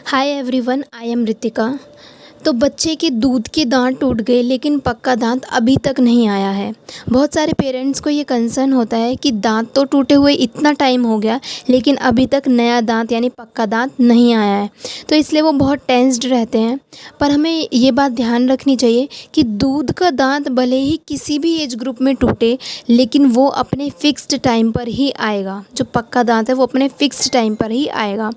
Hi everyone, I am Ritika. तो बच्चे के दूध के दांत टूट गए लेकिन पक्का दांत अभी तक नहीं आया है। बहुत सारे पेरेंट्स को ये कंसर्न होता है कि दांत तो टूटे हुए इतना टाइम हो गया लेकिन अभी तक नया दांत यानी पक्का दांत नहीं आया है। तो इसलिए वो बहुत टेंस्ड रहते हैं। पर हमें ये बात ध्यान रखनी चाहिए कि दूध का दांत भले ही किसी भी एज ग्रुप में टूटे लेकिन वो अपने फ़िक्स्ड टाइम पर ही आएगा। जो पक्का दांत है वो अपने फ़िक्स्ड टाइम पर ही आएगा।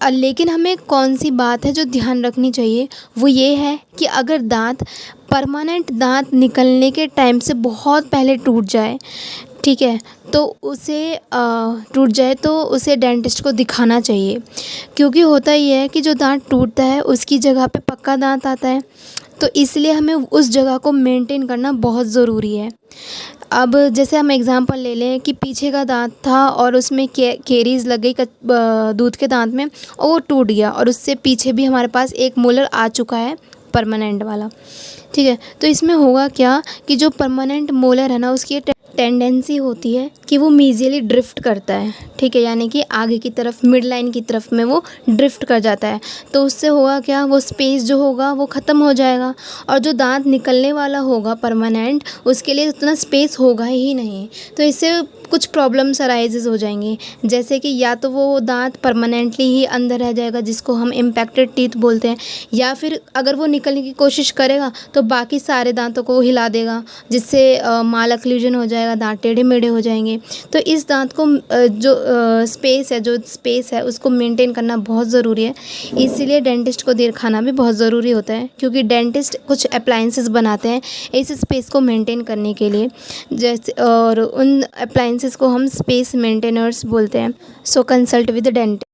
लेकिन हमें कौन सी बात है जो ध्यान रखनी चाहिए, वो ये है कि अगर दांत परमानेंट दांत निकलने के टाइम से बहुत पहले टूट जाए, ठीक है, तो उसे डेंटिस्ट को दिखाना चाहिए। क्योंकि होता ये है कि जो दांत टूटता है उसकी जगह पे पक्का दांत आता है, तो इसलिए हमें उस जगह को मेंटेन करना बहुत ज़रूरी है। अब जैसे हम एग्ज़ाम्पल ले लें कि पीछे का दांत था और उसमें कैरीज़ लग गई दूध के दांत में और वो टूट गया और उससे पीछे भी हमारे पास एक मोलर आ चुका है परमानेंट वाला, ठीक है। तो इसमें होगा क्या कि जो परमानेंट मोलर है ना, उसकी टेंडेंसी होती है कि वो मीज़ियली ड्रिफ्ट करता है, ठीक है, यानी कि आगे की तरफ मिड लाइन की तरफ में वो ड्रिफ्ट कर जाता है। तो उससे होगा क्या, वो स्पेस जो होगा वो ख़त्म हो जाएगा और जो दांत निकलने वाला होगा परमानेंट, उसके लिए उतना स्पेस होगा ही नहीं। तो इससे कुछ प्रॉब्लम्स अराइजेज हो जाएंगी, जैसे कि या तो वो दांत परमानेंटली ही अंदर रह जाएगा जिसको हम इम्पैक्टेड टीथ बोलते हैं, या फिर अगर वो निकलने की कोशिश करेगा तो बाकी सारे दांतों को हिला देगा जिससे माल ऑक्लूजन हो जाएगा, दांत टेढ़े मेढ़े हो जाएंगे। तो इस दांत को जो स्पेस है उसको मेंटेन करना बहुत ज़रूरी है। इसीलिए डेंटिस्ट को दिखाना भी बहुत ज़रूरी होता है, क्योंकि डेंटिस्ट कुछ अप्लायंसेस बनाते हैं इस स्पेस को मेंटेन करने के लिए, जैसे और उन अप्लायंसेस को हम स्पेस मेंटेनर्स बोलते हैं। सो कंसल्ट विद डेंटिस्ट।